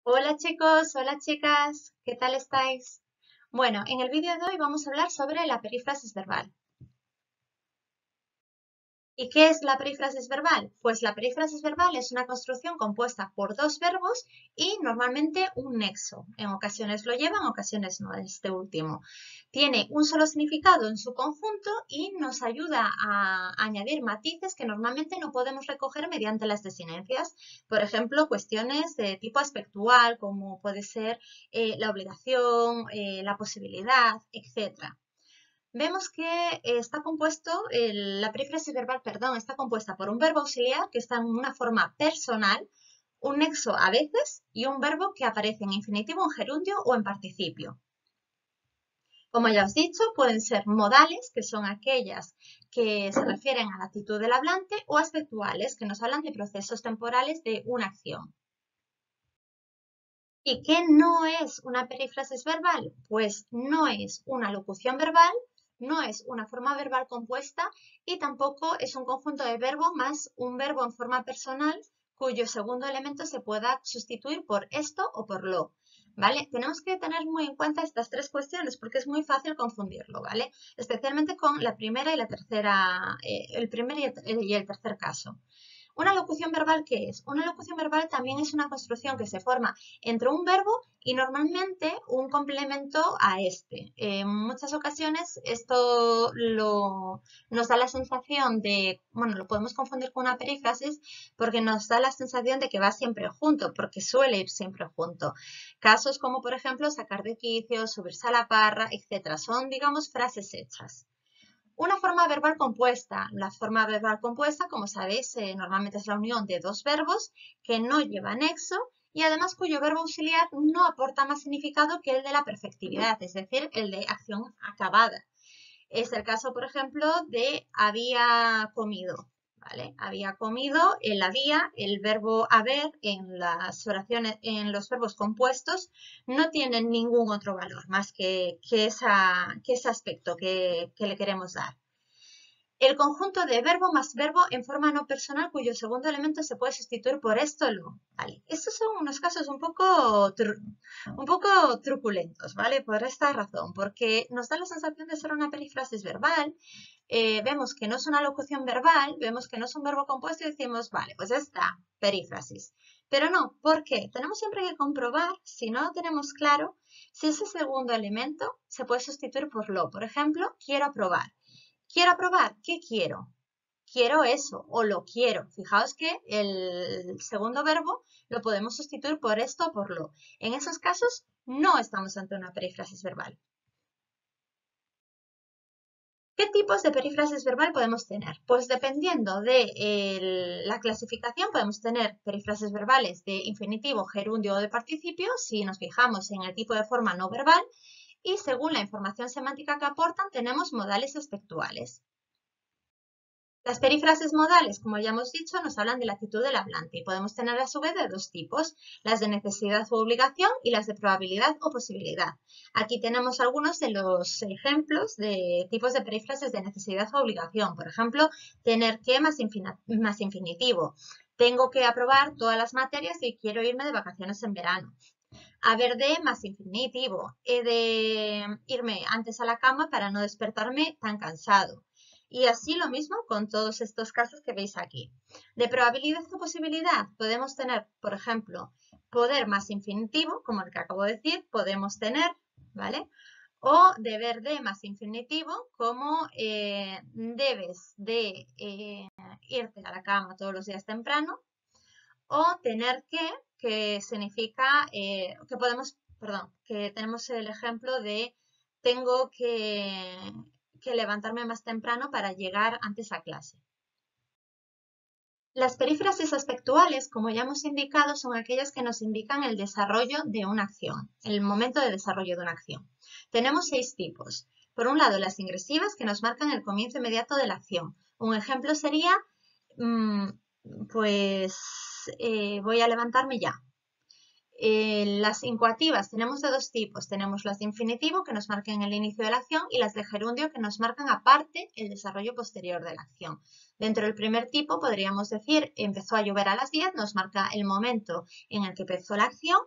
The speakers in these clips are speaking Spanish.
Hola chicos, hola chicas, ¿qué tal estáis? Bueno, en el vídeo de hoy vamos a hablar sobre la perífrasis verbal. ¿Y qué es la perífrasis verbal? Pues la perífrasis verbal es una construcción compuesta por dos verbos y normalmente un nexo. En ocasiones lo lleva, en ocasiones no, este último. Tiene un solo significado en su conjunto y nos ayuda a añadir matices que normalmente no podemos recoger mediante las desinencias. Por ejemplo, cuestiones de tipo aspectual, como puede ser la obligación, la posibilidad, etc. Vemos que está compuesto, la perífrasis verbal, perdón, está compuesta por un verbo auxiliar que está en una forma personal, un nexo a veces y un verbo que aparece en infinitivo, en gerundio o en participio. Como ya os he dicho, pueden ser modales, que son aquellas que se refieren a la actitud del hablante, o aspectuales, que nos hablan de procesos temporales de una acción. ¿Y qué no es una perífrasis verbal? Pues no es una locución verbal, no es una forma verbal compuesta y tampoco es un conjunto de verbos más un verbo en forma personal cuyo segundo elemento se pueda sustituir por esto o por lo. ¿Vale? Tenemos que tener muy en cuenta estas tres cuestiones porque es muy fácil confundirlo, ¿vale? Especialmente con la primera y la tercera, el primer y el tercer caso. ¿Una locución verbal qué es? Una locución verbal también es una construcción que se forma entre un verbo y normalmente un complemento a este. En muchas ocasiones esto nos da la sensación de, bueno, lo podemos confundir con una perífrasis porque nos da la sensación de que va siempre junto, porque suele ir siempre junto. Casos como, por ejemplo, sacar de quicio, subirse a la parra, etc. Son, digamos, frases hechas. Una forma verbal compuesta. La forma verbal compuesta, como sabéis, normalmente es la unión de dos verbos que no llevan nexo y además cuyo verbo auxiliar no aporta más significado que el de la perfectividad, es decir, el de acción acabada. Es el caso, por ejemplo, de había comido. ¿Vale? Había comido, el había, el verbo haber en las oraciones, en los verbos compuestos, no tienen ningún otro valor más que ese aspecto que le queremos dar. El conjunto de verbo más verbo en forma no personal cuyo segundo elemento se puede sustituir por esto lo. ¿Vale? Estos son unos casos un poco truculentos, ¿vale? Por esta razón, porque nos da la sensación de ser una perífrasis verbal, vemos que no es una locución verbal, vemos que no es un verbo compuesto y decimos, vale, pues está, perífrasis. Pero no, ¿por qué? Tenemos siempre que comprobar, si no lo tenemos claro, si ese segundo elemento se puede sustituir por lo. Por ejemplo, quiero aprobar. Quiero aprobar, ¿qué quiero? Quiero eso o lo quiero. Fijaos que el segundo verbo lo podemos sustituir por esto o por lo. En esos casos no estamos ante una perífrasis verbal. ¿Qué tipos de perífrasis verbal podemos tener? Pues dependiendo de la clasificación podemos tener perífrasis verbales de infinitivo, gerundio o de participio si nos fijamos en el tipo de forma no verbal y según la información semántica que aportan tenemos modales aspectuales. Las perífrasis modales, como ya hemos dicho, nos hablan de la actitud del hablante y podemos tener a su vez de dos tipos, las de necesidad u obligación y las de probabilidad o posibilidad. Aquí tenemos algunos de los ejemplos de tipos de perífrasis de necesidad o obligación. Por ejemplo, tener que más infinitivo. Tengo que aprobar todas las materias y quiero irme de vacaciones en verano. Haber de más infinitivo. He de irme antes a la cama para no despertarme tan cansado. Y así lo mismo con todos estos casos que veis aquí. De probabilidad o posibilidad podemos tener, por ejemplo, poder más infinitivo, como el que acabo de decir, podemos tener, ¿vale? O deber de más infinitivo, como debes de irte a la cama todos los días temprano, o tener que significa que podemos, perdón, que tenemos el ejemplo de tengo que levantarme más temprano para llegar antes a clase. Las perífrasis aspectuales, como ya hemos indicado, son aquellas que nos indican el desarrollo de una acción, el momento de desarrollo de una acción. Tenemos 6 tipos. Por un lado, las ingresivas, que nos marcan el comienzo inmediato de la acción. Un ejemplo sería, pues, voy a levantarme ya. Las incoativas tenemos de dos tipos. Tenemos las de infinitivo, que nos marcan el inicio de la acción, y las de gerundio, que nos marcan aparte el desarrollo posterior de la acción. Dentro del primer tipo podríamos decir empezó a llover a las 10, nos marca el momento en el que empezó la acción,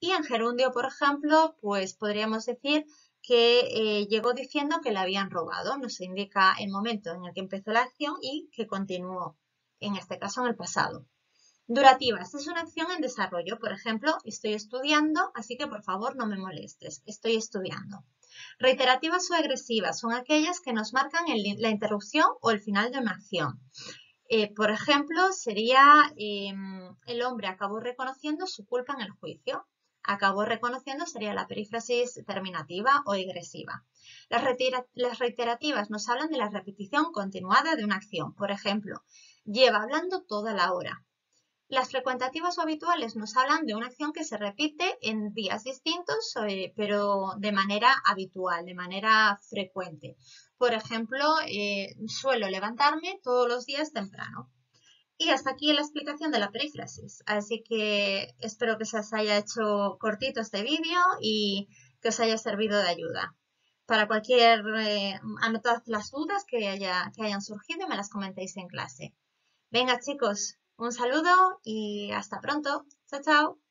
Y en gerundio, por ejemplo, pues podríamos decir que llegó diciendo que le habían robado. Nos indica el momento en el que empezó la acción y que continuó, en este caso en el pasado. Durativas es una acción en desarrollo. Por ejemplo, estoy estudiando, así que por favor no me molestes. Estoy estudiando. Reiterativas o agresivas son aquellas que nos marcan la interrupción o el final de una acción. Por ejemplo, sería el hombre acabó reconociendo su culpa en el juicio. Acabó reconociendo sería la perífrasis terminativa o agresiva. Las reiterativas nos hablan de la repetición continuada de una acción. Por ejemplo, lleva hablando toda la hora. Las frecuentativas o habituales nos hablan de una acción que se repite en días distintos, pero de manera habitual, de manera frecuente. Por ejemplo, suelo levantarme todos los días temprano. Y hasta aquí la explicación de la perífrasis. Así que espero que se os haya hecho cortito este vídeo y que os haya servido de ayuda. Para cualquier, anotad las dudas que hayan surgido y me las comentéis en clase. Venga chicos, un saludo y hasta pronto. Chao, chao.